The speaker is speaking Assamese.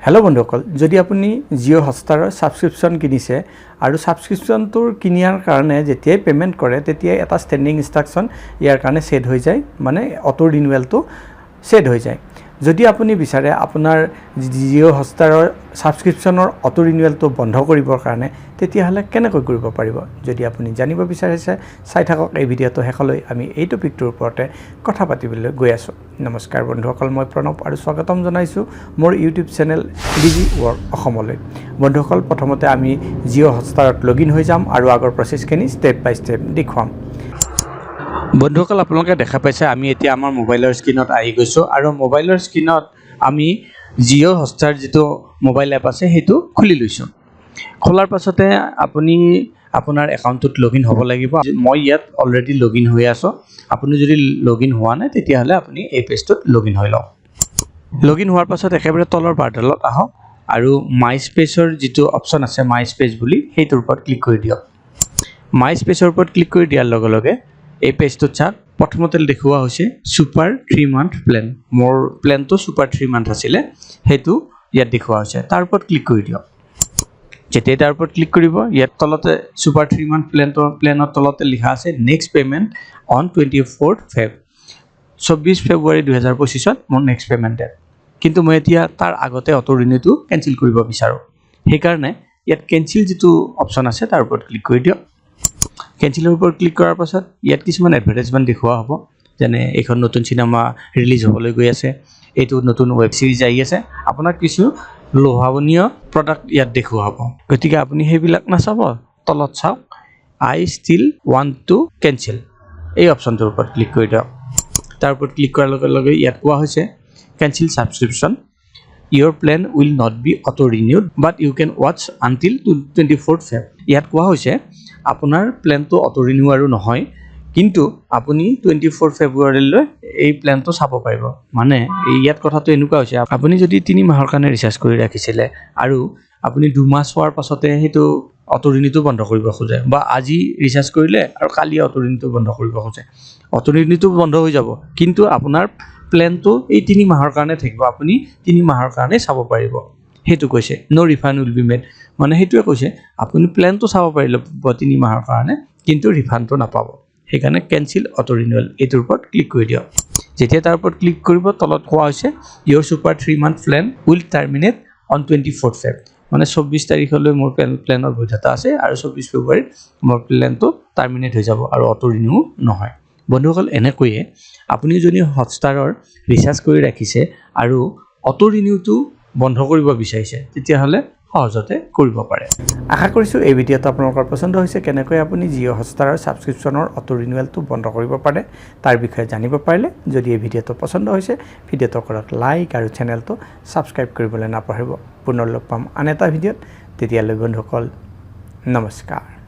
हेलो बंधुসকল যদি আপুনি জিও হটষ্টাৰৰ সাবস্ক্ৰিপশন কিনিছে আৰু সাবস্ক্ৰিপশনটোৰ কিনিয়াৰ কাৰণে যেতিয়াই পেমেন্ট কৰে তেতিয়াই এটা ষ্টেণ্ডিং ইনষ্ট্ৰাকচন ইয়াৰ কাৰণে সেট হৈ যায় মানে অটো ৰিনিউৱেলটো সেট হৈ যায় যদি আপুনি বিচাৰে আপোনাৰ জিও হটষ্টাৰৰ সাবস্ক্ৰিপশনৰ অটো ৰিনিউৱেলটো বন্ধ কৰিবৰ কাৰণে তেতিয়া হলে কেনেকৈ কৰিব পাৰিব যদি আপুনি জানিব বিচাৰিছে চাই থাকক এই ভিডিঅটো হেকলৈ আমি এই টপিকটোৰ ওপৰতে কথা পাতিবলৈ গৈ আছো নমস্কাৰ বন্ধুসকল মই প্ৰণৱ আৰু স্বাগতম জনাইছো মোৰ ইউটিউব চেনেল ডিজি ৱৰ্ক অসমলৈ বন্ধুসকল প্ৰথমতে আমি জিও হটষ্টাৰত লগইন হৈ যাম আৰু আগৰ প্ৰসেছখিনি ষ্টেপ বাই ষ্টেপ দেখুৱাম বন্ধুসকল আপোনালোকে দেখা পাইছে আমি এতিয়া আমাৰ মোবাইলৰ স্ক্ৰিনত আহি গৈছো আৰু মোবাইলৰ স্ক্ৰিনত আমি জিও হটষ্টাৰ যেটো মোবাইল এপ আছে হেতু খুলি লৈছো খোলাৰ পাছতে আপুনি আপোনাৰ একাউণ্টত লগইন হ'ব লাগিব মই ইয়াত অলৰেডি লগইন হৈ আছো আপুনি যদি লগইন হোৱা নাই তেতিয়া হলে আপুনি এই পেজটোত লগইন হৈ লওক লগইন হোৱাৰ পাছত একেবাৰে তলৰ বাৰডালত আহক আৰু মাই স্পেচৰ যেটো অপচন আছে মাই স্পেচ বুলি হেইটোৰ ওপৰত ক্লিক কৰি দিয়ক মাই স্পেচৰ ওপৰত ক্লিক কৰি দিয়াৰ লগে লগে এই পেজটোত চাওক প্ৰথমতে দেখুৱা হৈছে সুপাৰ 3 মান্থ প্ল্যান মোৰ প্ল্যানটো সুপাৰ 3 মান্থ আছিল হেতু ইয়াত দেখুৱা হৈছে তাৰ ওপৰত ক্লিক কৰি দিয়ক যেতে তাৰ ওপৰত ক্লিক কৰিব ইয়াত তলতে সুপাৰ 3 মান্থ প্ল্যানৰ তলতে লিখা আছে next payment on 24th Feb 24 ফেব্ৰুৱাৰী 2025 ত মোৰ নেক্সট পেমেন্ট ডেট কিন্তু মই এতিয়া তাৰ আগতে অটো ৰিনিউটো কেনসেল কৰিব বিচাৰো সেই কাৰণে ইয়াত কেনসেল যেটো অপচন আছে তাৰ ওপৰত ক্লিক কৰি দিয়ক কেনসেলৰ ওপৰত ক্লিক কৰাৰ পাছত ইয়াত কিছুমান এডভাৰটাইজমেন্ট দেখুৱা হ'ব যেনে এখন নতুন সিনেমা ৰিলিজ হ'বলৈ গৈ আছে এটো নতুন ওয়েব সিৰিজ আহি আছে আপোনাক কিছু লোভাৱনীয় প্ৰডাক্ট ইয়াত দেখুৱা হ'ব গতিকে আপুনি হেবিলাক নাচাব তলত চাওক I still want to cancel এই অপচনটোৰ ওপৰত ক্লিক কৰি দিয়ক তাৰ ওপৰত ক্লিক কৰাৰ লগে লগে ইয়াত কোৱা হৈছে cancel subscription your plan will not be auto renewed but you can watch until 24th Feb ইয়াত কোৱা হৈছে আপোনাৰ প্ল্যানটো অটো ৰিনিউ আৰু নহয় কিন্তু আপুনি 24 ফেব্ৰুৱাৰীলৈ এই প্ল্যানটো চাব পাৰিব মানে ইয়াত কথাটো এনেকুৱা হৈছে আপুনি যদি 3 মাহৰ কাৰণে ৰিচাৰ্জ কৰি ৰাখিছিলে আৰু আপুনি 2 মাহ হোৱাৰ পাছতে হেতু অটো ৰিনিউটো বন্ধ কৰিব খোজে বা আজি ৰিচাৰ্জ কৰিলে আৰু কালি অটো ৰিনিউটো বন্ধ কৰিব খোজে অটো ৰিনিউটো বন্ধ হৈ যাব কিন্তু আপোনাৰ প্ল্যানটো এই 3 মাহৰ কাৰণে থাকিব আপুনি 3 মাহৰ কাৰণে চাব পাৰিব হেতু কৈছে নো ৰিফান্ড উইল বি মেড মানে হেতুৱে কৈছে আপুনি প্ল্যানটো চাব পাৰিলে 3 মাহৰ কাৰণে কিন্তু ৰিফান্ডটো নাপাব সেইকাৰণে কেনসেল অটো ৰিনিউৱেল এটোৰ ওপৰত ক্লিক কৰি দিয়ক যেতিয়া তাৰ ওপৰত ক্লিক কৰিব তলত কোৱা হৈছে your super 3 month plan will terminate on 24th Feb মানে 24 তাৰিখলৈ মোৰ প্ল্যানৰ বৈধতা আছে আৰু 24 ফেব্ৰুৱাৰীত মোৰ প্ল্যানটো টাৰ্মিনেট হৈ যাব আৰু অটো ৰিনিউ নহয় বন্ধুসকল এনেকৈয়ে আপুনি যদি হটষ্টাৰৰ ৰিচাৰ্জ কৰি ৰাখিছে আৰু অটো ৰিনিউটো বন্ধ কৰিব বিচাৰিছে তেতিয়া হলে সহজতে কৰিব পাৰে আশা কৰিছো এই ভিডিঅটো আপোনালোকৰ পছন্দ হৈছে কেনেকৈ আপুনি জিও হটষ্টাৰৰ সাবস্ক্ৰিপশনৰ অটো ৰিনিউৱেলটো বন্ধ কৰিব পাৰে তাৰ বিষয়ে জানিব পাৰিলে যদি এই ভিডিঅটো পছন্দ হৈছে ভিডিঅটো কৰক লাইক আৰু চেনেলটো সাবস্ক্ৰাইব কৰিবলৈ নাপাহৰিব পুনৰ লগ পাম আন এটা ভিডিঅত তেতিয়ালৈ বন্ধুসকল নমস্কাৰ